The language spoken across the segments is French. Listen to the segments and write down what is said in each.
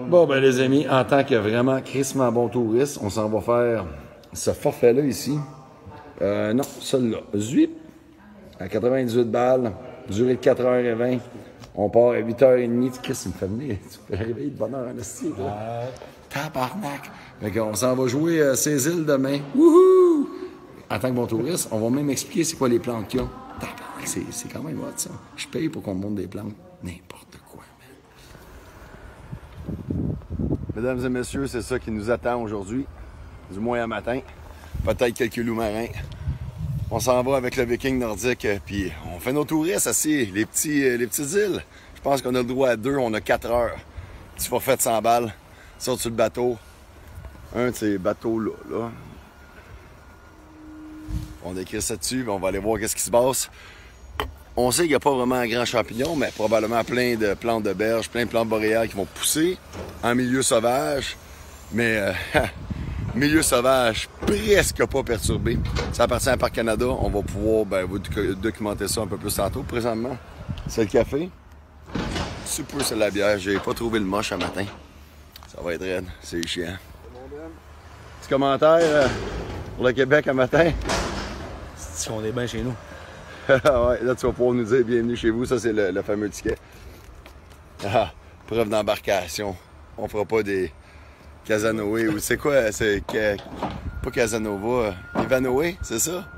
Bon, ben les amis, en tant que vraiment crissement bon touriste, on s'en va faire ce forfait-là ici. Non, celui-là. Zuip, à 98 balles, durée de 4h20. On part à 8h30. Chris, il me fait venir. Tu peux réveiller de bonne heure en esti, là. Tabarnak! Fait qu'on s'en va jouer ces îles demain. Wouhou! En tant que bon touriste, on va même expliquer c'est quoi les plantes qu'il y a. Tabarnak, c'est quand même hot, ça. Je paye pour qu'on me montre des plantes. N'importe quoi, man. Mesdames et messieurs, c'est ça qui nous attend aujourd'hui. Du moins à matin. Peut-être quelques loups marins. On s'en va avec le Viking nordique, puis on fait nos touristes assis, les petites îles. Je pense qu'on a le droit à 2, on a 4 heures. Petit forfait de 100 balles, saute sur le bateau. Un de ces bateaux-là, là. On écrit ça dessus, puis on va aller voir qu'est-ce qui se passe. On sait qu'il n'y a pas vraiment un grand champignon, mais probablement plein de plantes de berge, plein de plantes boréales qui vont pousser en milieu sauvage. Mais milieu sauvage presque pas perturbé. Ça appartient à Parc Canada. On va pouvoir vous documenter ça un peu plus tantôt. Présentement, c'est le café. Super, c'est la bière. J'ai pas trouvé le moche un matin. Ça va être raide. C'est chiant. Petit commentaire pour le Québec un matin. Si on est bien chez nous. Ouais, là, tu vas pouvoir nous dire bienvenue chez vous. Ça, c'est le fameux ticket. Ah, preuve d'embarcation. On fera pas des Casanoé ou c'est quoi? C'est pas Casanova. Ivanoé, c'est ça?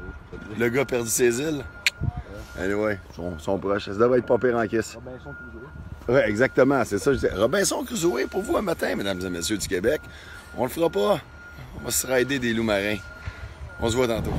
Le gars a perdu ses îles. Anyway, sont proches. Ça devrait être pas pire en kiss. Robinson Crusoe. Ouais, exactement. C'est ça. Je dis. Robinson Crusoe pour vous un matin, mesdames et messieurs du Québec. On le fera pas. On va se rider des loups marins. On se voit tantôt.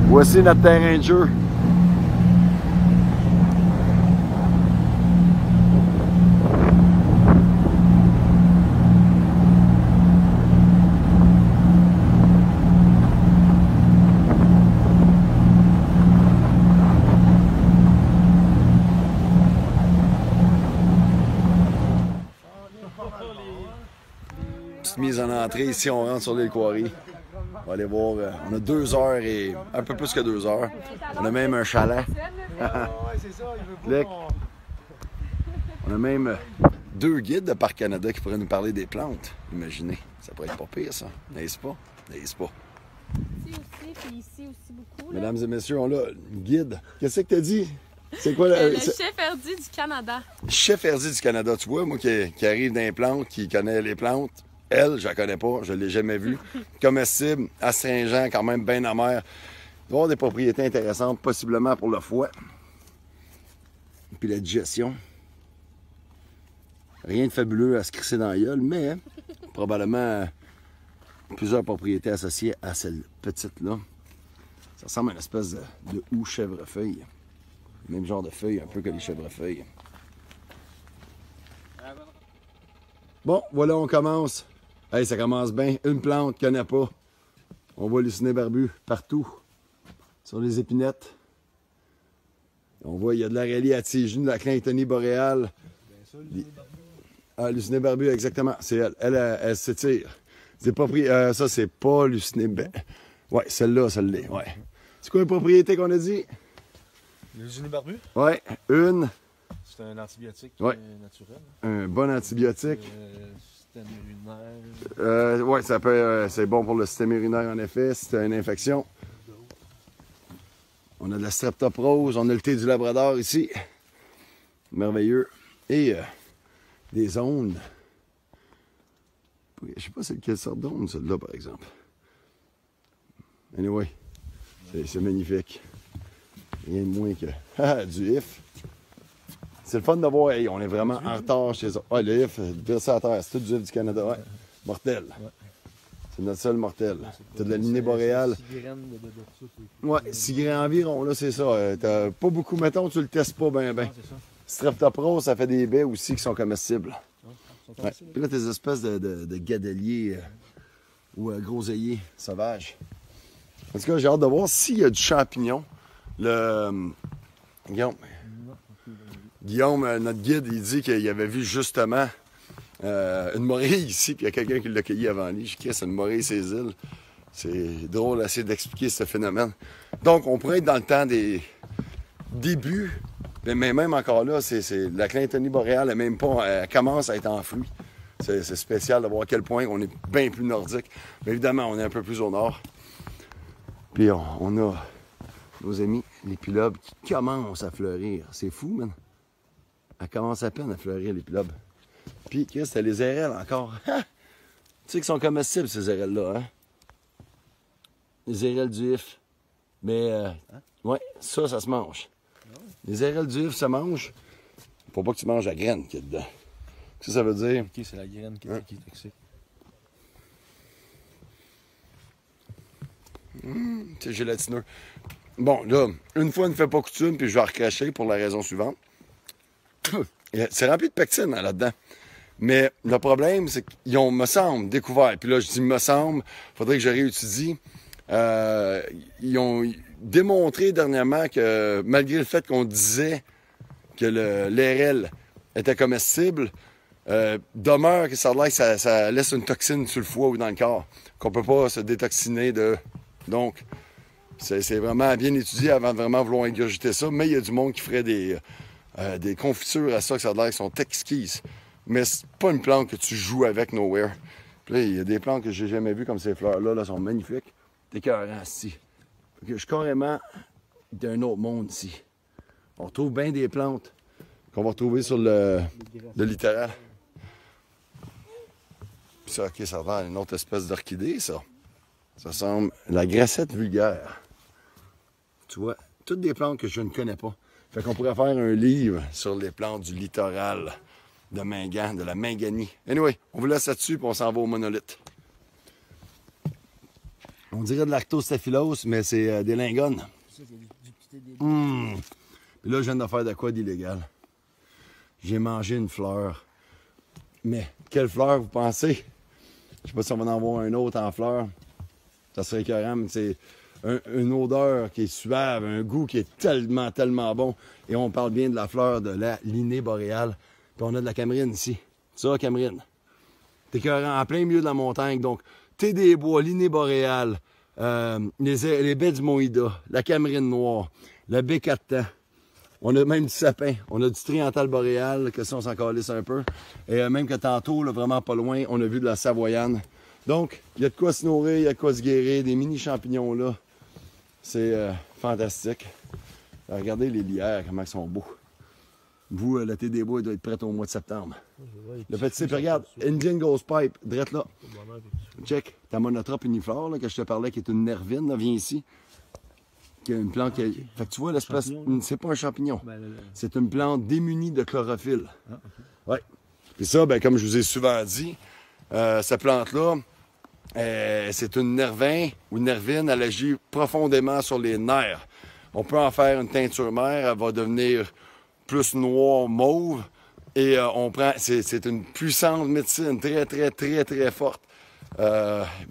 Voici notre terrain de jeu. Petite mise en entrée, ici on rentre sur l'île Quarry. On va aller voir, on a 2 heures et un peu plus que 2 heures. On a même un chalet. On a même 2 guides de Parc Canada qui pourraient nous parler des plantes. Imaginez, ça pourrait être pas pire ça, n'est-ce pas? N'est-ce pas? Ici aussi, puis ici aussi beaucoup. Là. Mesdames et messieurs, on a une guide. Qu'est-ce que t'as dit? C'est quoi le chef Erdi du Canada. Chef Erdi du Canada, tu vois, moi qui arrive dans les plantes, qui connaît les plantes. Elle, je la connais pas, je l'ai jamais vue. Comestible, astringent, quand même bien amer. Il va avoir des propriétés intéressantes, possiblement pour le foie. Puis la digestion. Rien de fabuleux à se crisser dans la gueule, mais probablement plusieurs propriétés associées à cette petite-là. Ça ressemble à une espèce de houx chèvrefeuille. Même genre de feuille, un peu que les chèvrefeuilles. Bon, voilà, on commence. Hey, ça commence bien. Une plante qu'on n'a pas. On voit Luciné barbu partout. Sur les épinettes. On voit, il y a de la rallye à tige-nu, de la clintonie boréale. Ah, Luciné barbu, exactement. C'est elle. Elle s'étire. C'est pas pris. Ça, c'est pas Luciné. Ouais, celle-là, celle-là. Ouais. C'est quoi une propriété qu'on a dit? Luciné barbu? Ouais, une. C'est un antibiotique naturel. Un bon antibiotique. Système urinaire. Ouais, ça peut. C'est bon pour le système urinaire, en effet. Si tu as une infection. On a de la streptoprose, on a le thé du Labrador ici. Merveilleux. Et des ondes. Je sais pas c'est quelle sorte d'onde, celle-là, par exemple. Anyway, c'est magnifique. Rien de moins que du IF. C'est le fun de voir, hey, on est vraiment en retard chez eux. Ouais, le IF, vire ça à terre, c'est tout du IF du Canada. Ouais. Mortel. Ouais. C'est notre seul mortel. T'as de la lignée boréale. 6 graines de ouais, 6 graines environ, là, c'est ça. T'as pas beaucoup, mettons, tu le testes pas bien. Ben. Streptoprose, ça fait des baies aussi qui sont comestibles. Ouais. Puis là, tes espèces de gadeliers ou groseilliers sauvages. En tout cas, j'ai hâte de voir s'il y a du champignon. Guillaume, notre guide, il dit qu'il avait vu justement une morille ici, puis il y a quelqu'un qui l'a cueilli avant lui. Je dis, c'est une morille, ces îles. C'est drôle d'essayer d'expliquer ce phénomène. Donc, on pourrait être dans le temps des débuts, mais même encore là, la Clintonie boréale, elle commence à être enfouie. C'est spécial de voir à quel point on est bien plus nordique. Mais évidemment, on est un peu plus au nord. Puis on a nos amis, les pilobes, qui commencent à fleurir. C'est fou, man. Elle commence à peine à fleurir, les pilobes. Puis, Chris, t'as les érelles encore. Tu sais qu'ils sont comestibles, ces érelles-là, hein? Les érelles du if. Mais, ouais, ça se mange. Les érelles du if, ça mange. Faut pas que tu manges la graine qu'il y a dedans. Ça veut dire... Ok, c'est la graine qui est toxique. C'est gélatineux. Bon, là, une fois ne fait pas coutume, puis je vais recracher pour la raison suivante. C'est rempli de pectine là-dedans. Mais le problème, c'est qu'ils ont, me semble, découvert, puis là, je dis me semble, faudrait que je réétudie. Ils ont démontré dernièrement que, malgré le fait qu'on disait que l'RL était comestible, demeure que ça a l'air que ça laisse une toxine sur le foie ou dans le corps, qu'on peut pas se détoxiner de... Donc, c'est vraiment bien étudié avant de vraiment vouloir ingurgiter ça, mais il y a du monde qui ferait des confitures à ça, que ça a l'air qui sont exquises. Mais c'est pas une plante que tu joues avec nowhere. Puis là, il y a des plantes que j'ai jamais vues comme ces fleurs-là, là, sont magnifiques. T'es écœurant ici. Je suis carrément d'un autre monde ici. On retrouve bien des plantes qu'on va retrouver sur le littoral. Puis ça, ok, ça va une autre espèce d'orchidée, ça. Ça semble la grassette vulgaire. Tu vois, toutes des plantes que je ne connais pas. Fait qu'on pourrait faire un livre sur les plantes du littoral de Mingan, de la Minganie. Anyway, on vous laisse là-dessus, puis on s'en va au monolithe. On dirait de l'arctostaphylos, mais c'est des lingones. Puis là, je viens de faire de quoi d'illégal? J'ai mangé une fleur. Mais quelle fleur, vous pensez? Je sais pas si on va en voir un autre en fleur. Ça serait écœurant, mais c'est une odeur qui est suave, un goût qui est tellement, tellement bon. Et on parle bien de la fleur de la linée boréale. Puis on a de la camerine ici. Ça, camerine. T'es écœurant en plein milieu de la montagne. Donc, thé des bois, linée boréale, les baies du Mont-Ida, la camerine noire, la baie 4 temps. On a même du sapin. On a du triantal boréal, que ça, on s'en calisse un peu. Et même que tantôt, là, vraiment pas loin, on a vu de la savoyane. Donc, il y a de quoi se nourrir, il y a de quoi se guérir, des mini-champignons là. C'est fantastique. Regardez les lierres, comment ils sont beaux. Vous, le thé des bois, il doit être prêt au mois de septembre. Le petit cypre, regarde, Indian Ghost Pipe, drette là. Check, ta monotrope uniflore, là, que je te parlais, qui est une nervine, là, viens ici. Qui a une plante qui... Fait que tu vois, l'espèce... C'est pas un champignon. C'est une plante démunie de chlorophylle. Ouais. Puis ça, ben, comme je vous ai souvent dit, cette plante-là, c'est une nervin ou une nervine, elle agit profondément sur les nerfs. On peut en faire une teinture mère, elle va devenir plus noire, mauve, et on prend... C'est une puissante médecine, très, très, très, très forte.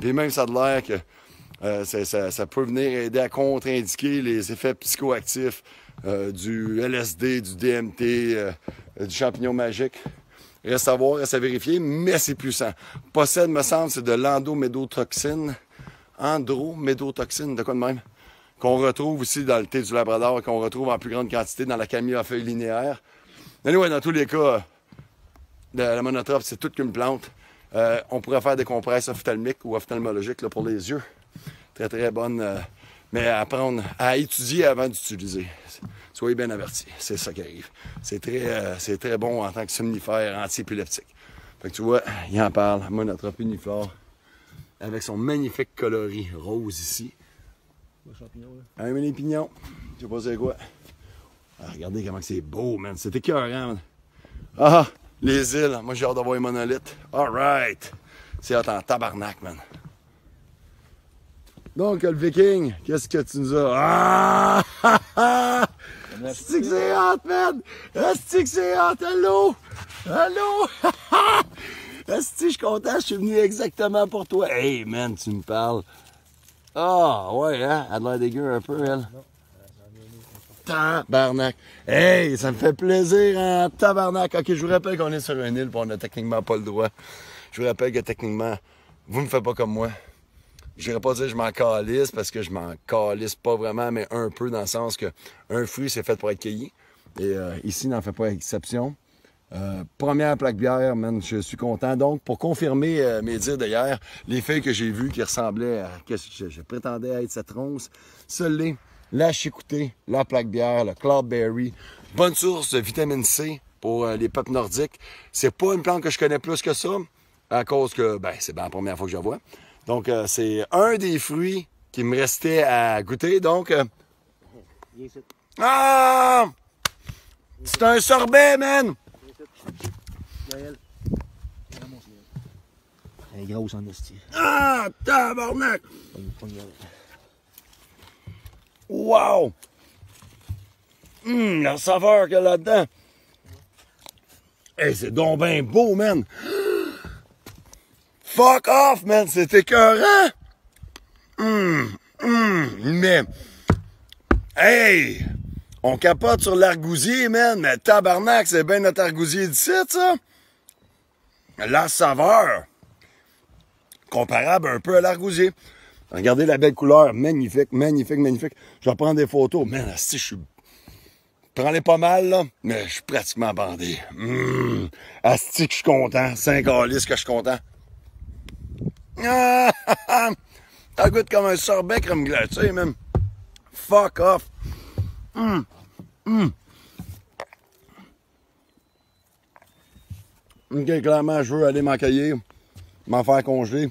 Puis même, ça a l'air que ça peut venir aider à contre-indiquer les effets psychoactifs du LSD, du DMT, du champignon magique. Reste à voir, reste à vérifier, mais c'est puissant. Possède, me semble, c'est de l'endomédotoxine. Andromédotoxine, de quoi de même? Qu'on retrouve aussi dans le thé du Labrador et qu'on retrouve en plus grande quantité dans la camille à feuilles linéaires. Mais ouais, dans tous les cas, la monotrope, c'est toute qu'une plante. On pourrait faire des compresses ophtalmiques ou ophtalmologiques là, pour les yeux. Très, très bonne. Mais à apprendre à étudier avant d'utiliser. Soyez bien avertis, c'est ça qui arrive. C'est très bon en tant que somnifère anti-épileptique. Fait que tu vois, il en parle, monotrope uniflore, avec son magnifique coloris rose ici. Le champignon, là. Un mini pignon, je sais pas c'est quoi. Ah, regardez comment c'est beau, man. C'est écœurant, man. Ah, les îles. Moi, j'ai hâte d'avoir les monolithes. All right. C'est hot en tabarnak, man. Donc, le viking, qu'est-ce que tu nous as... Ah! C'est que c'est hot, man! C'est que c'est hot! Allô? Allô? Asti, je suis content, je suis venu exactement pour toi. Hey, man, tu me parles. Ah, ouais, hein? Elle a l'air dégueu un peu, elle. Tabarnak. Hey, ça me fait plaisir, hein? Tabarnak. OK, je vous rappelle qu'on est sur une île et on n'a techniquement pas le droit. Je vous rappelle que techniquement, vous ne me faites pas comme moi. Je n'irais pas dire que je m'en calisse parce que je m'en calisse pas vraiment, mais un peu dans le sens que un fruit, c'est fait pour être cueilli. Et ici, n'en fait pas exception. Première plaque bière, man, je suis content. Donc, pour confirmer mes dires d'hier, les feuilles que j'ai vues qui ressemblaient à ce que je prétendais être cette ronce, celle-là, la chicoutée, la plaque bière, le cloudberry, bonne source de vitamine C pour les peuples nordiques. C'est pas une plante que je connais plus que ça, à cause que, ben, c'est bien la première fois que je la vois. Donc, c'est un des fruits qui me restait à goûter. Donc, ah! C'est un sorbet, man! Gaël. Elle est grosse en esti. Ah, tabarnak! Wow! La saveur qu'il y a là-dedans. Hey, c'est donc ben beau, man! Fuck off, man! C'est écœurant! Mais... Hey! On capote sur l'argousier, man! Mais tabarnak, c'est bien notre argousier d'ici, ça! La saveur! Comparable un peu à l'argousier. Regardez la belle couleur. Magnifique, magnifique, magnifique. Je vais prendre des photos. Man, asti, je suis... Prends-les pas mal, là, mais je suis pratiquement bandé. Asti, que je suis content. 5 alices que je suis content. Ah! Ça goûte comme un sorbet crème glacée, même. Fuck off. OK, clairement, je veux aller m'accueillir, m'en faire congeler.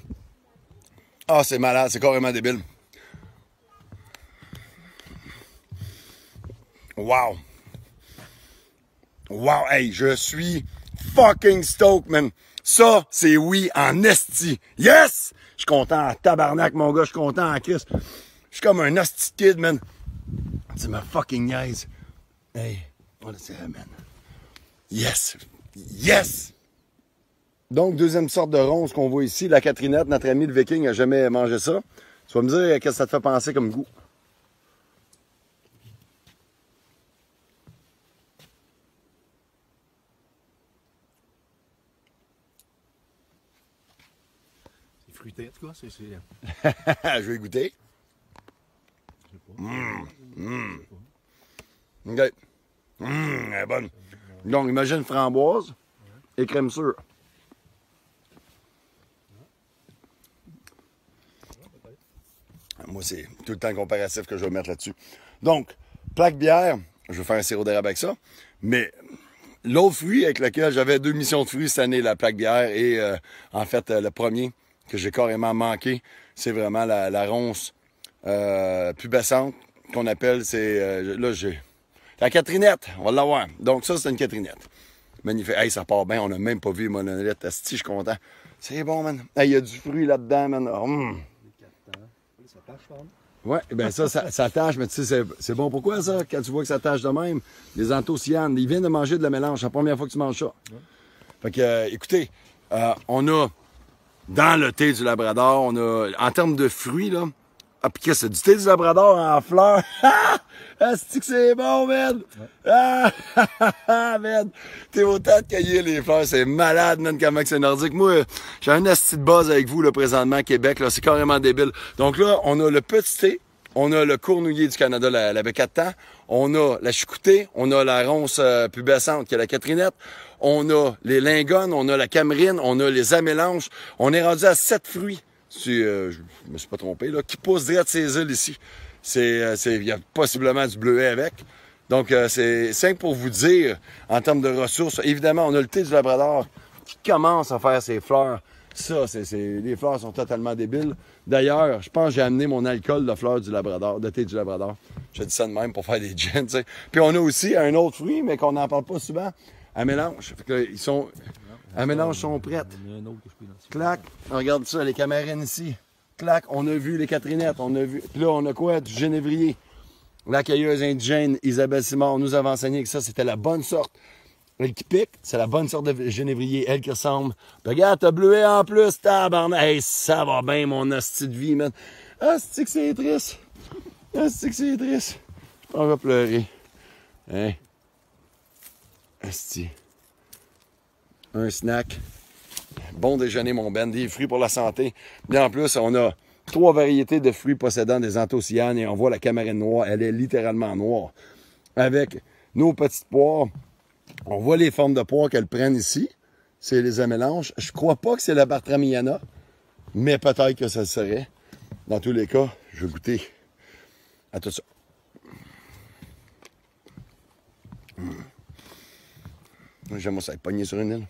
Ah, c'est malade, c'est carrément débile. Wow. Wow, hey, je suis fucking stoked, man. Ça, c'est oui en esti. Yes! Je suis content en tabarnak, mon gars, je suis content en Christ. Je suis comme un esti kid, man. C'est ma fucking niaise. Hey, what is that, man? Yes! Yes! Donc, deuxième sorte de ronce qu'on voit ici, la Catrinette, notre ami le viking n'a jamais mangé ça. Tu vas me dire qu'est-ce que ça te fait penser comme goût. C'est fruité, en tout cas, c'est... Je vais goûter. OK. Elle est bonne. Donc, imagine framboise et crème sûre. Moi, c'est tout le temps comparatif que je vais mettre là-dessus. Donc, plaque bière, je vais faire un sirop d'érable avec ça. Mais l'autre fruit avec lequel j'avais 2 missions de fruits cette année, la plaque bière, et en fait, le premier que j'ai carrément manqué, c'est vraiment la ronce pubescente qu'on appelle, c'est... là, j'ai... La Catrinette, on va l'avoir. Donc, ça, c'est une Catrinette. Magnifique. Hey, ça part bien, on n'a même pas vu les monolithes. Asti, je suis content. C'est bon, man. Hey, il y a du fruit là-dedans, man. Ça tâche, fort. Ouais, ben ça tâche, mais tu sais, c'est bon. Pourquoi ça, quand tu vois que ça tâche de même? Les anthocyanes, ils viennent de manger de la mélange. C'est la première fois que tu manges ça. Ouais. Fait que, écoutez, on a, dans le thé du Labrador, on a, en termes de fruits, là, ah, pis qu'est-ce que c'est du thé du Labrador en fleurs? Asti que c'est bon, man! Ouais. Ah, man! T'es autant de cueillir les fleurs, c'est malade, man, comment c'est nordique. Moi, j'ai un asti de buzz avec vous, là, présentement, à Québec, là, c'est carrément débile. Donc là, on a le petit thé, on a le cornouiller du Canada, la bec à temps, on a la chicoutée, on a la ronce pubescente, qui est la Catrinette, on a les lingones, on a la camerine, on a les amélanges, on est rendu à 7 fruits. Je me suis pas trompé, là, qui pousse direct de ces îles ici. Il y a possiblement du bleuet avec. Donc, c'est simple pour vous dire, en termes de ressources, évidemment, on a le thé du Labrador qui commence à faire ses fleurs. Ça, les fleurs sont totalement débiles. D'ailleurs, je pense que j'ai amené mon alcool de fleurs du Labrador, de thé du Labrador. Je dis ça de même pour faire des gins, tu sais. Puis on a aussi un autre fruit, mais qu'on n'en parle pas souvent, à mélange. Fait que, à mélange sont prêtes. Clac, on regarde ça, les camarines ici. Clac, on a vu les Catrinettes, on a vu. Puis là, on a quoi? Du génévrier. La cueilleuse indigène Isabelle Simard nous avait enseigné que ça, c'était la bonne sorte. Elle qui pique, c'est la bonne sorte de genévrier, elle qui ressemble. Puis regarde, t'as bleué en plus, tabarnak. Hey, ça va bien, mon hostie de vie, man. Ah, c'est que c'est triste. Ah, c'est que c'est triste. Je pense que je vais pleurer. Hein? Hostie. Un snack. Bon déjeuner, mon Ben. Des fruits pour la santé. Bien en plus, on a 3 variétés de fruits possédant des anthocyanes et on voit la camarine noire. Elle est littéralement noire. Avec nos petites poires. On voit les formes de poires qu'elles prennent ici. C'est les mélanges. Je crois pas que c'est la Bartramiana, mais peut-être que ça le serait. Dans tous les cas, je vais goûter à tout ça. J'aime ça être pogné sur une île.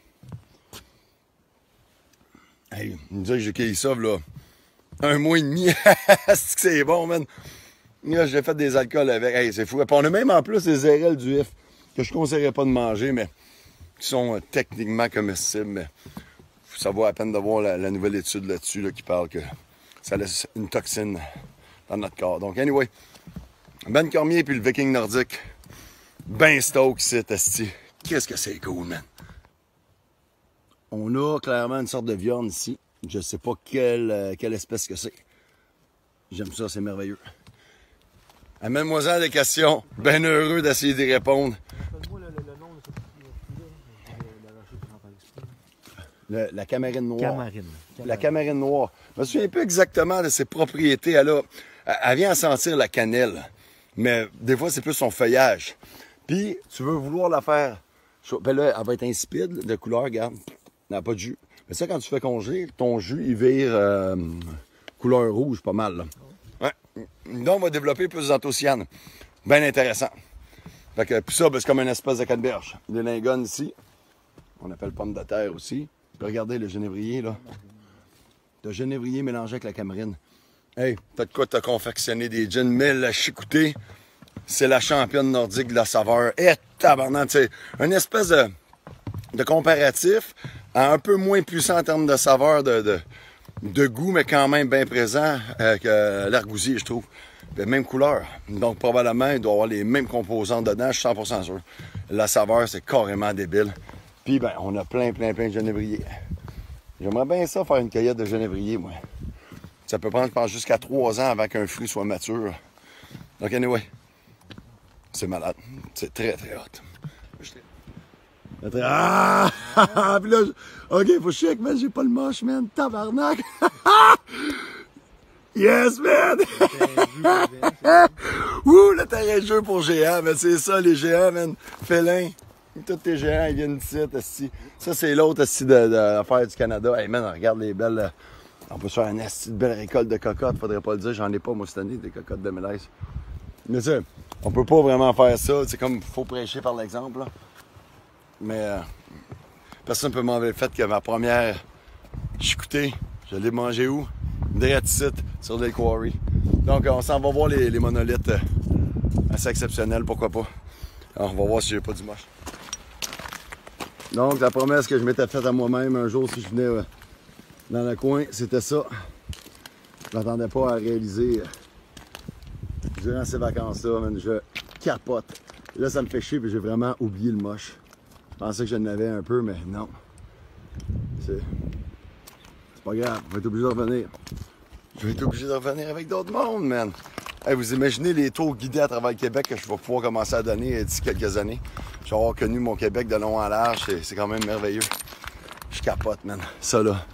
Hey, il me dit que j'ai cueilli ça, là, 1 mois et demi. C'est bon, man. Là, j'ai fait des alcools avec. Hey, c'est fou. Puis on a même en plus les RL du F que je ne conseillerais pas de manger, mais qui sont techniquement comestibles. Mais ça vaut la peine de voir la nouvelle étude là-dessus là, qui parle que ça laisse une toxine dans notre corps. Donc, anyway, Ben Cormier puis le Viking nordique. Ben Stoke, c'est esti. Qu'est-ce que c'est cool, man. On a clairement une sorte de viande ici. Je sais pas quelle espèce que c'est. J'aime ça, c'est merveilleux. Amène-moi-en des questions. Ben heureux d'essayer d'y répondre. Donne-moi le nom de ce petit-là. La camarine noire. Camarine. La camarine noire. Je me souviens pas exactement de ses propriétés. Elle vient à sentir la cannelle. Mais des fois, c'est plus son feuillage. Puis, tu veux vouloir la faire... Ben là, elle va être insipide de couleur, regarde. Elle n'a pas de jus. Mais ça, quand tu fais congeler, ton jus, il vire couleur rouge pas mal. Là. Ouais. Donc, on va développer plus d'anthocyanes. Bien intéressant. Fait que, puis ça, ben, c'est comme une espèce de canneberge. Des lingones ici. On appelle pomme de terre aussi. Puis regardez le genévrier, là. Le genévrier mélangé avec la camarine. Hey, t'as de quoi t'as confectionné des gins, mais la chicouté, c'est la championne nordique de la saveur. Et tabarnak, c'est une espèce de comparatif un peu moins puissant en termes de saveur, de goût, mais quand même bien présent que l'argousier, je trouve. La même couleur. Donc, probablement, il doit avoir les mêmes composants dedans, je suis 100% sûr. La saveur, c'est carrément débile. Puis, ben, on a plein de genévrier. J'aimerais bien ça, faire une cueillette de genévrier, moi. Ça peut prendre, je pense, jusqu'à 3 ans avant qu'un fruit soit mature. Donc, anyway, c'est malade. C'est très hot. Ah! Puis là, OK, faut check, man, j'ai pas le moche, man. Tabarnak! Yes, man! Ouh, le terrain de jeu pour géants, mais c'est ça, les géants, man. Félin. Tous tes géants, ils viennent ici. Ça, c'est l'autre ici de l'affaire du Canada. Hey, man, regarde les belles... On peut se faire une asti de belle récolte de cocottes. Faudrait pas le dire, j'en ai pas, moi, cette année, des cocottes de mélèze. Mais tu sais, on peut pas vraiment faire ça. C'est comme, faut prêcher par l'exemple, là. Mais personne ne peut m'enlever le fait que ma première chicoutée, je l'ai mangée où? Direct ici, sur l'île Quarry. Donc, on s'en va voir les monolithes assez exceptionnels, pourquoi pas. Alors, on va voir si j'ai pas du moche. Donc, la promesse que je m'étais faite à moi-même un jour si je venais dans le coin, c'était ça. Je m'attendais pas à réaliser durant ces vacances-là, man, je capote. Et là, ça me fait chier, puis j'ai vraiment oublié le moche. Je pensais que je n'avais un peu, mais non. C'est pas grave, je vais être obligé de revenir. Je vais être obligé de revenir avec d'autres mondes, man. Hey, vous imaginez les tours guidés à travers le Québec que je vais pouvoir commencer à donner d'ici quelques années. Je vais avoir connu mon Québec de long en large, c'est quand même merveilleux. Je capote, man. Ça, là.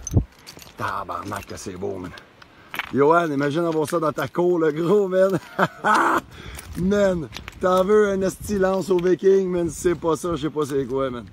Tabarnak que c'est beau, man. Johan, imagine avoir ça dans ta cour, le gros, man. Man, t'en veux un esti lance au Viking, man. Si c'est pas ça, je sais pas c'est quoi, man.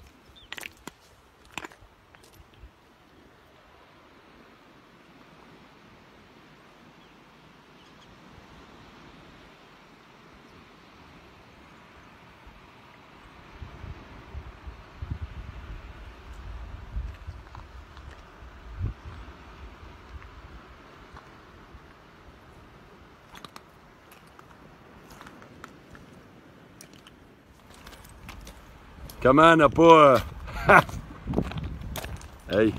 Comment n'a pas... Hey,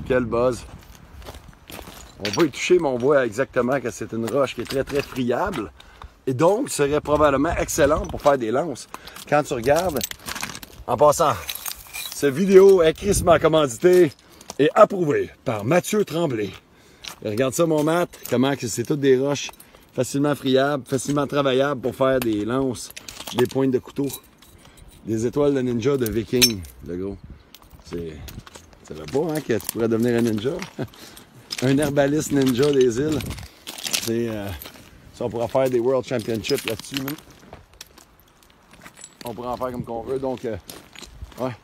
quel buzz. On va y toucher, mais on voit exactement que c'est une roche qui est très friable. Et donc, serait probablement excellente pour faire des lances. Quand tu regardes, en passant, cette vidéo est crissement commanditée et approuvée par Mathieu Tremblay. Et regarde ça, mon Matt, comment que c'est toutes des roches facilement friables, facilement travaillables pour faire des lances, des pointes de couteau, des étoiles de ninja de viking, le gros. C'est... Ça va pas, hein, que tu pourrais devenir un ninja? Un herbaliste ninja des îles. C'est... Ça, on pourra faire des World Championships là-dessus, même. On pourra en faire comme qu'on veut, donc... ouais.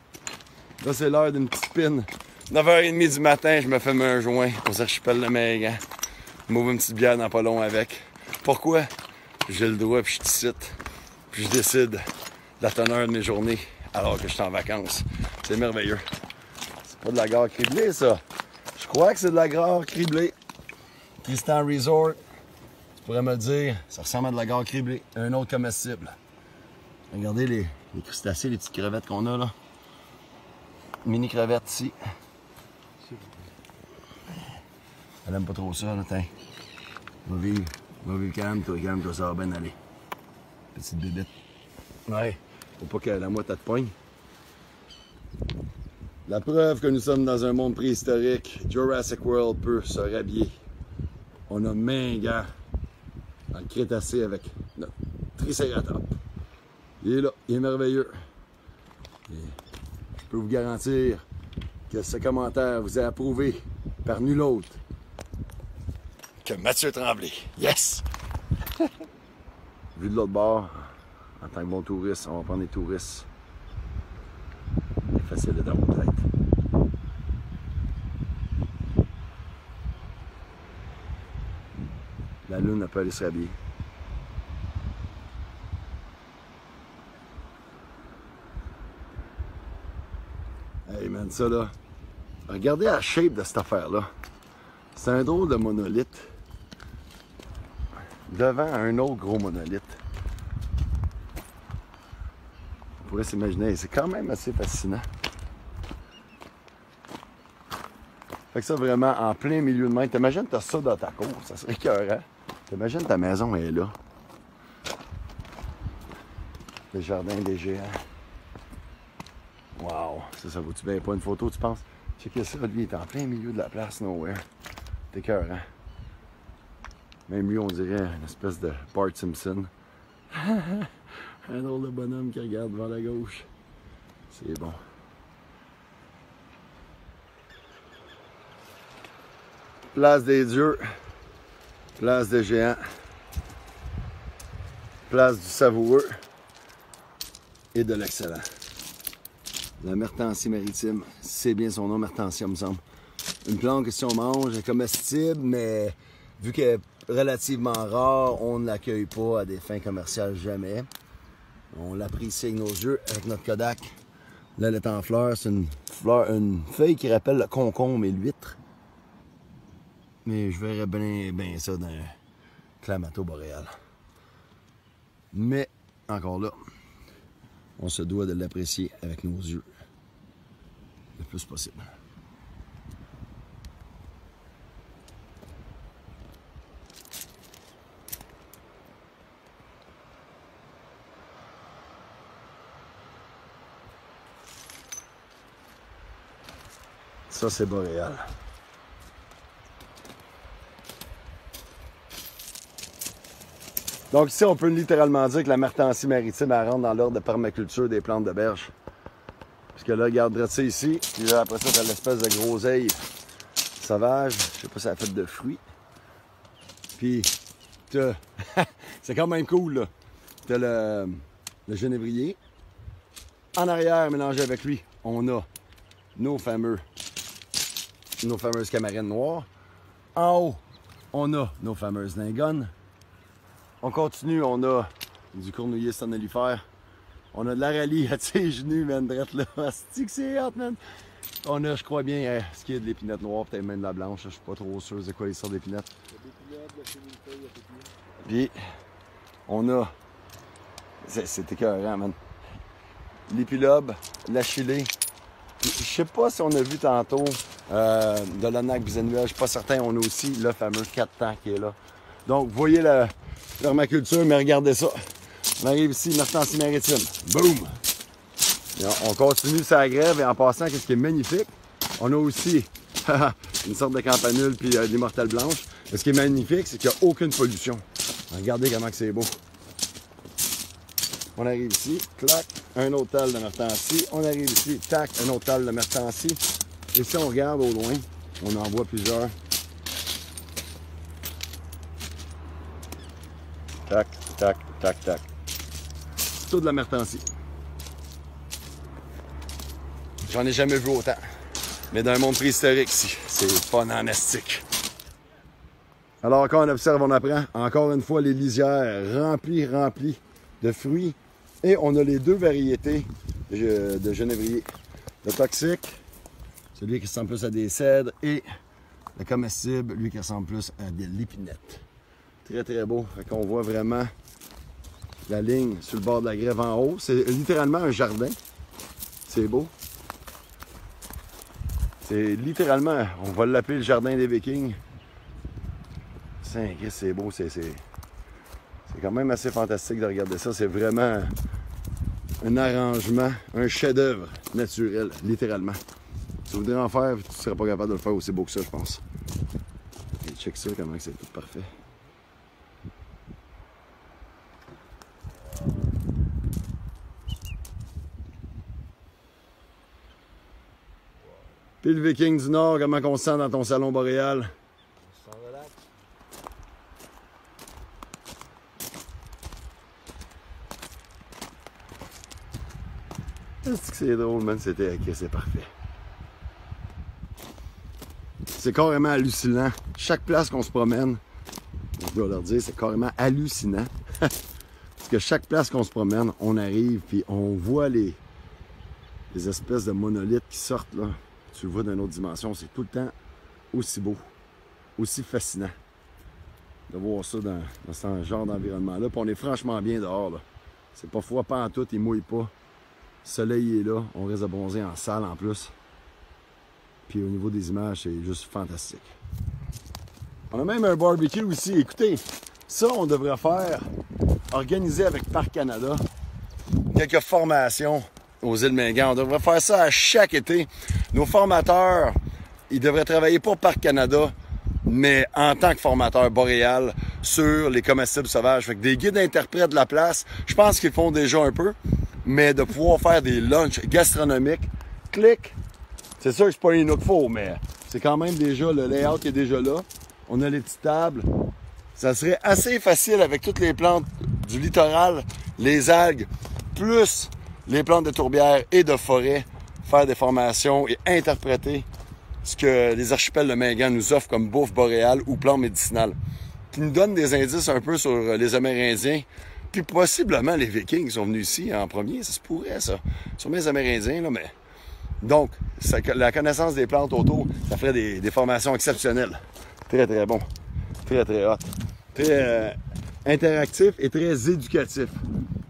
Là, c'est l'heure d'une petite pine. 9h30 du matin, je me fais un joint aux archipels de Maïgan. Je m'ouvre une petite bière dans pas long avec. Pourquoi? J'ai le droit, puis je te cite. Puis je décide de la teneur de mes journées alors que je suis en vacances. C'est merveilleux. C'est pas de la gare criblée, ça. Je crois que c'est de la gare criblée. Tristan Resort. Tu pourrais me le dire, ça ressemble à de la gare criblée. Un autre comestible. Regardez les crustacés, les petites crevettes qu'on a là. Mini crevettes ici. Elle aime pas trop ça, là, tiens. Va vivre calme-toi, ça va bien aller. Petite bébête. Ouais, faut pas que la moite te poigne. La preuve que nous sommes dans un monde préhistorique, Jurassic World peut se rhabiller. On a Maïgan dans le Crétacé avec notre Triceratops. Il est là, il est merveilleux. Et je peux vous garantir que ce commentaire vous est approuvé par nul autre que Mathieu Tremblay. Yes! Vu de l'autre bord, en tant que bon touriste, on va prendre des touristes. C'est facile dans votre tête. La lune n'a pas allé se rhabiller. Hey man, ça là, regardez la shape de cette affaire-là. C'est un drôle de monolithe devant un autre gros monolithe. On pourrait s'imaginer, c'est quand même assez fascinant. Fait que ça vraiment en plein milieu de main. T'imagines t'as ça dans ta cour, ça serait écœurant. T'imagines ta maison est là. Le jardin des géants. Wow, ça vaut-tu bien pas une photo, tu penses? Checkez ça, lui, il est en plein milieu de la place nowhere. C'est écœurant. Même lui, on dirait une espèce de Bart Simpson. Un drôle de bonhomme qui regarde vers la gauche. C'est bon. Place des dieux. Place des géants. Place du savoureux. Et de l'excellent. La Mertensie maritime, c'est bien son nom, Mertensia, me semble. Une plante que si on mange est comestible, mais vu qu'elle est relativement rare, on ne l'accueille pas à des fins commerciales jamais. On l'apprécie avec nos yeux, avec notre Kodak. Là, elle est en fleur, c'est une feuille qui rappelle le concombre et l'huître. Mais je verrais bien ça dans un clamato boréal. Mais, encore là, on se doit de l'apprécier avec nos yeux le plus possible. Ça, c'est boréal. Donc ici, on peut littéralement dire que la Mertensie maritime, elle rentre dans l'ordre de permaculture des plantes de berge. Parce que là, regarde ça ici, puis là, après ça, t'as l'espèce de groseille sauvage. Je sais pas si ça a fait de fruits. Puis, t'as... c'est quand même cool, là. T'as le genévrier. En arrière, mélangé avec lui, on a nos fameuses camarines noires. En haut, on a nos fameuses lingones. On continue, on a du cornouiller sonolifère. On a de l'aralie à tes genoux, man, drette là. C'est que c'est hot, man. On a, je crois bien, ce qui est de l'épinette noire, peut-être même de la blanche. Je suis pas trop sûr de quoi les sortes d'épinettes. Puis, on a... C'est écœurant, man. L'épilobe, l'achillée. Je sais pas si on a vu tantôt de l'anac bisannuel. Je suis pas certain. On a aussi le fameux 4 temps qui est là. Donc, vous voyez permaculture, mais regardez ça. On arrive ici, Martancy-Maritime. Boum! Et on continue sa grève et en passant, qu'est-ce qui est magnifique, on a aussi une sorte de campanule puis l'immortelle blanche. Mais ce qui est magnifique, c'est qu'il n'y a aucune pollution. Regardez comment c'est beau. On arrive ici, clac, un autre tal de Martancy. On arrive ici, tac, un autre tal de Martancy. Et si on regarde au loin, on en voit plusieurs. Tac, tac, tac, tac. C'est tout de la Martancy. J'en ai jamais vu autant. Mais dans un monde préhistorique ici, c'est fun en astique. Alors quand on observe, on apprend. Encore une fois, les lisières remplies de fruits. Et on a les deux variétés de genévrier. Le toxique, celui qui ressemble plus à des cèdres, et le comestible, lui qui ressemble plus à de l'épinette. Très très beau. Fait qu'on voit vraiment la ligne sur le bord de la grève en haut. C'est littéralement un jardin. C'est beau. C'est littéralement, on va l'appeler le jardin des Vikings. C'est beau, c'est quand même assez fantastique de regarder ça. C'est vraiment un arrangement, un chef-d'œuvre naturel, littéralement. Si vous voudriez en faire, tu ne serais pas capable de le faire aussi beau que ça, je pense. Et check ça, comment c'est tout parfait. Puis le Viking du Nord, comment on se sent dans ton salon boréal? On se sent relax. Est-ce que c'est drôle, man? C'était ok, c'est parfait. C'est carrément hallucinant. Chaque place qu'on se promène, je dois leur dire, c'est carrément hallucinant. Parce que chaque place qu'on se promène, on arrive puis on voit les espèces de monolithes qui sortent là. Tu le vois d'une autre dimension, c'est tout le temps aussi beau, aussi fascinant de voir ça dans ce genre d'environnement-là. Puis on est franchement bien dehors, là. C'est pas froid, pas en tout, il mouille pas. Le soleil est là, on reste à bronzer en salle en plus. Puis au niveau des images, c'est juste fantastique. On a même un barbecue ici. Écoutez, ça, on devrait faire, organiser avec Parc Canada, quelques formations aux îles Mingan. On devrait faire ça à chaque été. Nos formateurs, ils devraient travailler pour Parc Canada, mais en tant que formateur boréal sur les comestibles sauvages. Fait que des guides interprètes de la place, je pense qu'ils font déjà un peu, mais de pouvoir faire des lunchs gastronomiques, clic, c'est sûr que c'est pas une autre fois, mais c'est quand même déjà, le layout qui est déjà là. On a les petites tables. Ça serait assez facile avec toutes les plantes du littoral, les algues, plus les plantes de tourbière et de forêt, faire des formations et interpréter ce que les archipels de Mingan nous offrent comme bouffe boréale ou plantes médicinales. Qui nous donne des indices un peu sur les Amérindiens, puis possiblement les Vikings qui sont venus ici en premier, ça se pourrait ça. Sûrement les Amérindiens, là, mais... Donc, la connaissance des plantes autour, ça ferait des formations exceptionnelles. Très, très bon. Très, très hot. Très interactif et très éducatif.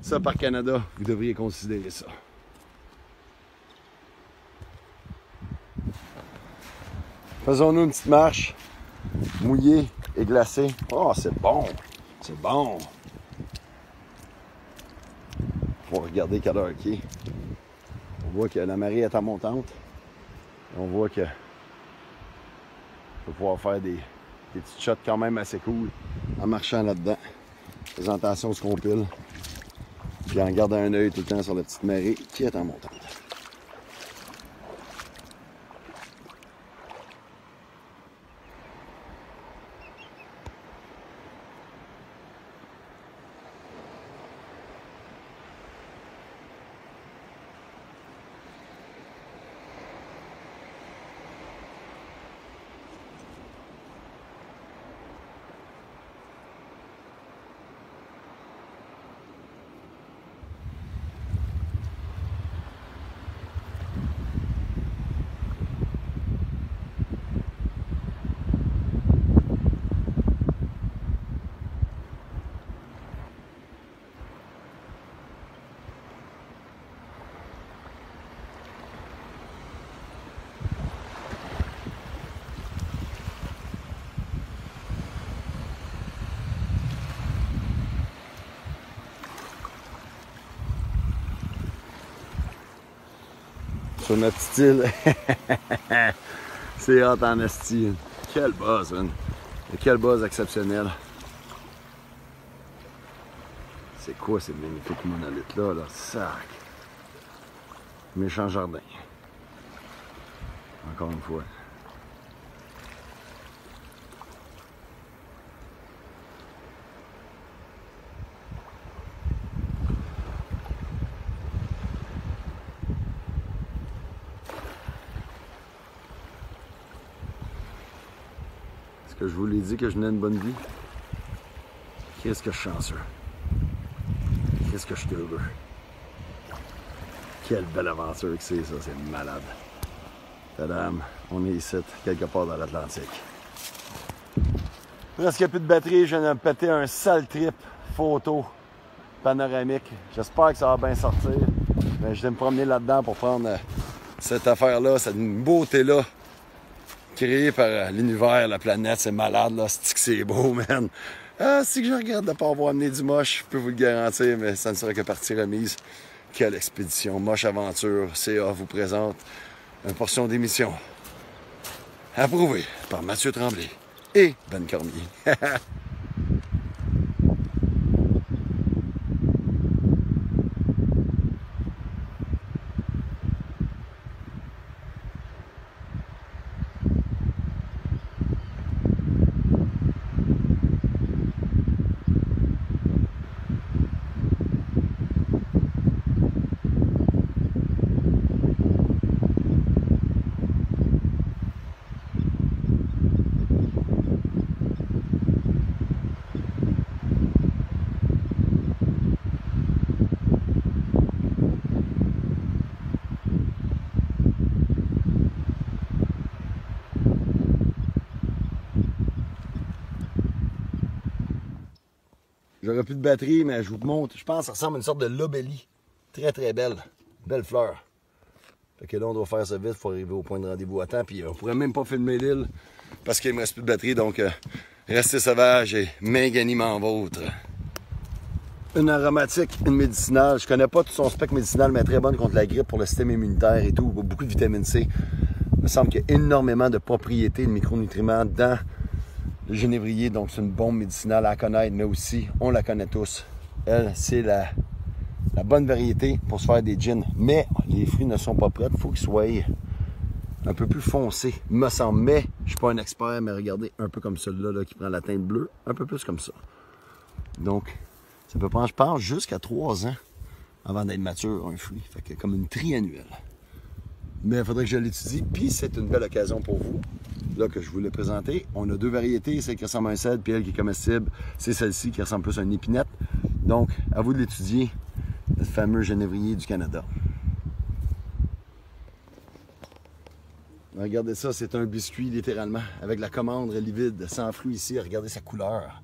Ça, Parc Canada, vous devriez considérer ça. Faisons-nous une petite marche mouillée et glacée. Oh, c'est bon! C'est bon! On va regarder quelle heure il est. On voit que la marée est en montante. On voit que on va pouvoir faire des petites shots quand même assez cool en marchant là-dedans. Présentation se compile. Puis en gardant un œil tout le temps sur la petite marée qui est en montante. sur notre petite île. C'est hot en esti. Quel buzz, man. Quel buzz exceptionnel. C'est quoi ces magnifiques monolithes-là, là? Sac. Méchant jardin. Encore une fois. Est-ce que je vous l'ai dit que je menais une bonne vie? Qu'est-ce que je suis chanceux? Qu'est-ce que je suis heureux? Quelle belle aventure que c'est, ça, c'est malade. Tadam, on est ici, quelque part dans l'Atlantique. Presque plus de batterie, je viens de me péter un sale trip photo panoramique. J'espère que ça va bien sortir. Mais je vais me promener là-dedans pour prendre cette affaire-là, cette beauté-là, créée par l'univers, la planète, c'est malade, là. C'est que c'est beau, man. Ah, si que je regarde de ne pas avoir amené du moche, je peux vous le garantir, mais ça ne sera que partie remise. Quelle expédition! Moche Aventure, CA vous présente une portion d'émission approuvée par Mathieu Tremblay et Ben Cormier. J'aurais plus de batterie, mais je vous montre. Je pense que ça ressemble à une sorte de lobélie. Très, très belle. Belle fleur. Fait que là, on doit faire ça vite pour arriver au point de rendez-vous à temps. Puis on pourrait même pas filmer l'île parce qu'il me reste plus de batterie. Donc, restez sauvages et méganiment vôtre. Une aromatique, une médicinale. Je connais pas tout son spectre médicinal, mais très bonne contre la grippe, pour le système immunitaire et tout. Beaucoup de vitamine C. Il me semble qu'il y a énormément de propriétés de micronutriments dans le genévrier, donc c'est une bombe médicinale à connaître, mais aussi, on la connaît tous. Elle, c'est la bonne variété pour se faire des gins. Mais les fruits ne sont pas prêts, il faut qu'ils soient un peu plus foncés, me semble. Mais je suis pas un expert, mais regardez, un peu comme celui-là là, qui prend la teinte bleue, un peu plus comme ça. Donc, ça peut prendre, je pense, jusqu'à 3 ans avant d'être mature, un fruit. Fait que comme une triannuelle. Mais il faudrait que je l'étudie, puis c'est une belle occasion pour vous. Là que je vous l'ai présenté. On a 2 variétés, celle qui ressemble à un cèdre, puis elle qui est comestible, c'est celle-ci qui ressemble plus à une épinette. Donc, à vous de l'étudier, le fameux genévrier du Canada. Regardez ça, c'est un biscuit littéralement, avec la commande livide, sans fruits ici. Regardez sa couleur.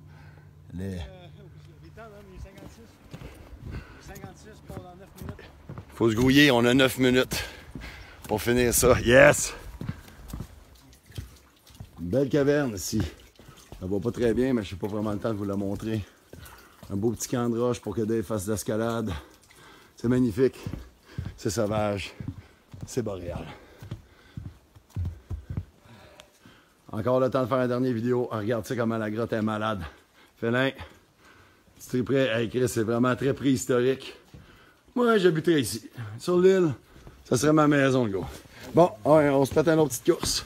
Faut se grouiller, on a 9 minutes pour finir ça. Yes! Une belle caverne ici. Ça va pas très bien, mais je n'ai pas vraiment le temps de vous la montrer. Un beau petit camp de roche pour que Dave fasse de l'escalade. C'est magnifique. C'est sauvage. C'est boréal. Encore le temps de faire une dernière vidéo. Regarde ça comment la grotte est malade. Félin, tu es prêt? Hey Chris, c'est vraiment très préhistorique. Moi, j'habiterais ici. Sur l'île, ça serait ma maison, le gars. Bon, ouais, on se pète une autre petite course.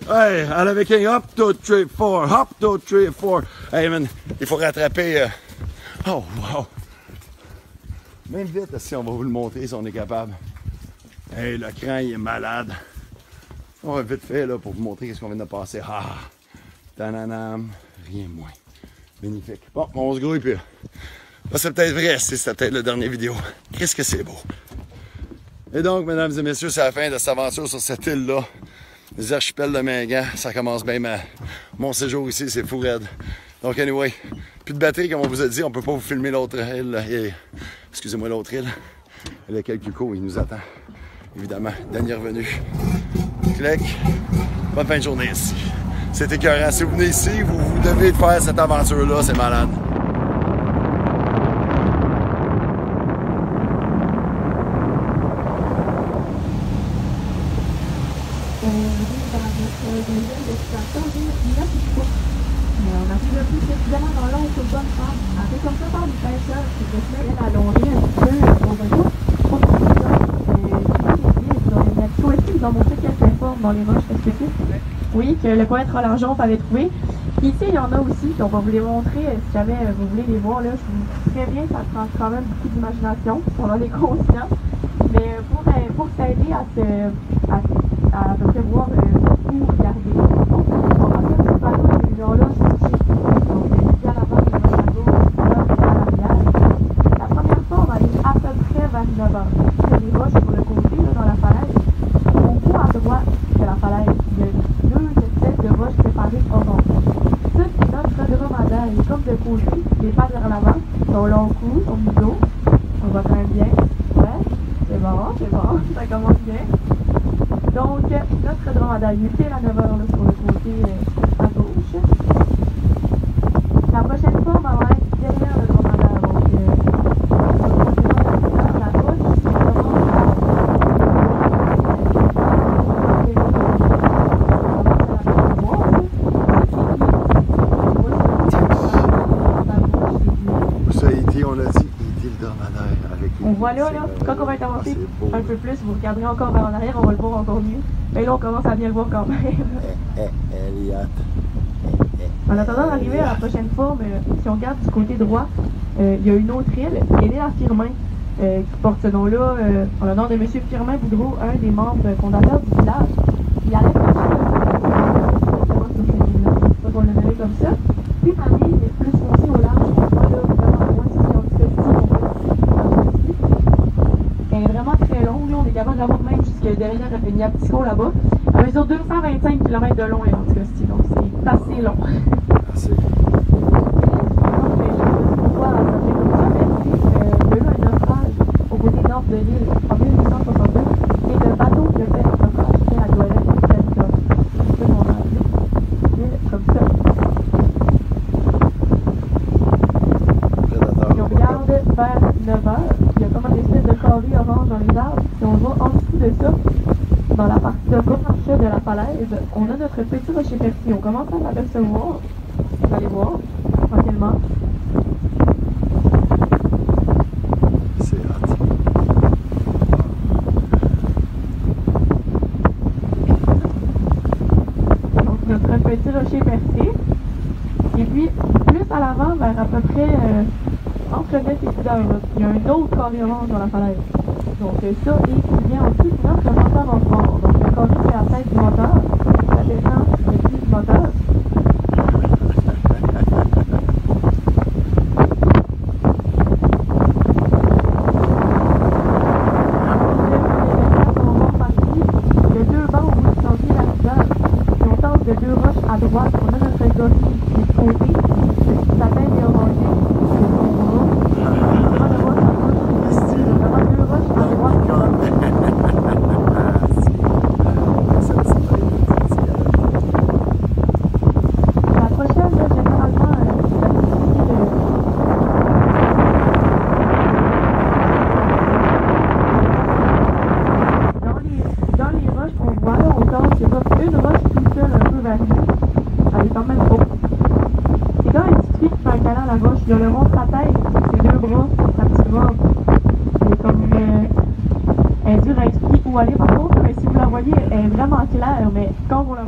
Hey, à la Viking, hop, 2, 3, 4, hop, 2, 3, 4. Hey, man, il faut rattraper. Oh, wow. Même vite, si on va vous le montrer, si on est capable. Hey, le cran, il est malade. On va vite fait, là, pour vous montrer ce qu'on vient de passer. Ah, tananam, rien de moins. Magnifique. Bon, on se grouille, puis là, c'est peut-être vrai, c'était peut-être la dernière vidéo. Qu'est-ce que c'est beau. Et donc, mesdames et messieurs, c'est la fin de cette aventure sur cette île-là. Les archipels de Mingan, ça commence bien mon séjour ici, c'est fou raide. Donc anyway, plus de batterie comme on vous a dit, on peut pas vous filmer l'autre île. Excusez-moi, l'autre île. Et le Calcuco, il nous attend. Évidemment, dernier revenu. Clic. Bonne fin de journée ici. C'est écœurant. Si vous venez ici, vous devez faire cette aventure-là, c'est malade. Ça change, il y a plus de on a fait le plus suffisamment dans l'eau sur le bonne femme. Elle fait comme ça par les pêcheurs, c'est de se mettre à allonger un petit peu au bateau. Pour que ça, toi aussi, ils ont montré quelques formes dans les roches, est-ce que tu sais? Oui, que le poète Roland Jonf avait trouvé. Ici, il y en a aussi, puis on va vous les montrer si jamais vous voulez les voir. Là, je vous dis très bien, ça prend quand même beaucoup d'imagination, on en est conscient. Mais pour s'aider à peu près voir où regarder. Donc, on va faire ce bateau de ces gens-là, donc ici à l'avant, il y a à gauche, là, à l'arrière. La première fois, on va aller à peu près vers 9 heures. Il y a des roches sur le côté, là, dans la falaise. Au bout à droite de la falaise, il y a deux espèces de roches séparées orange. Ça, c'est notre dromadaire. Il est comme de côté, les pattes vers l'avant, son long cou, son museau. On voit quand même bien. Ouais, c'est bon, ça commence bien. Donc, notre dromadaire, il était à 9 heures là, sur le côté à gauche. La prochaine fois, on va être derrière le dromadaire. Donc, la gauche, c'est Ça a été, on l'a dit, il était le dromadaire avec les. on voit là, quand on va être avancé un peu plus, vous regarderez encore vers en arrière, on va le voir encore mieux. Mais là, on commence à bien le voir quand même. Elliot. En attendant d'arriver à la prochaine forme, si on regarde du côté droit, il y a une autre île, l'île à Firmin, qui porte ce nom-là, en l'honneur de M. Firmin Boudreau, un des membres fondateurs du village. Il allait on le nommait comme ça. Puis ma ligne est plus foncée au large, on voit là vraiment loin, si on dit que elle est vraiment très longue, là, on est capable d'avoir même jusque derrière Niaptico là-bas. Elle mesure 225 km de long, et en tout cas, donc c'est assez long. Assez. Il y a eu un naufrage au côté nord de l'île en 1862 et le bateau qui a fait le naufrage était à Goélette, au Canada. C'est ça qu'on a appelé l'île comme ça. Si on regarde vers 9 heures, il y a comme une espèce de carré orange dans les arbres. Si on va en dessous de ça, dans la partie de gauche de la falaise, on a notre petit rocher percé. On commence à l'apercevoir. Vous allez voir, tranquillement. C'est hot. Donc notre petit rocher percé. Et puis, plus à l'avant, vers à peu près entre 9 et 10 heures, il y a un autre carré orange dans la falaise. Donc ça, et il vient ensuite notre moteur en fort. Donc le carré, c'est la tête du moteur. La descente, c'est le pied du moteur. De deux roches à droite, on a notre gossi qui est de côté, sa tête est orangée, c'est son bras. On a deux roches à droite. La prochaine, là, généralement, dans les roches qu'on voit là, on tombe, c'est pas une roche toute seule un peu vers nous. Elle est quand même haute. C'est quand une petite fille qui fait un câlin à la roche, il a le rond de sa tête, ses deux bras, sa petite robe. Elle est comme elle est dure à expliquer où aller par contre, mais si vous la voyez, elle est vraiment claire, mais quand vous la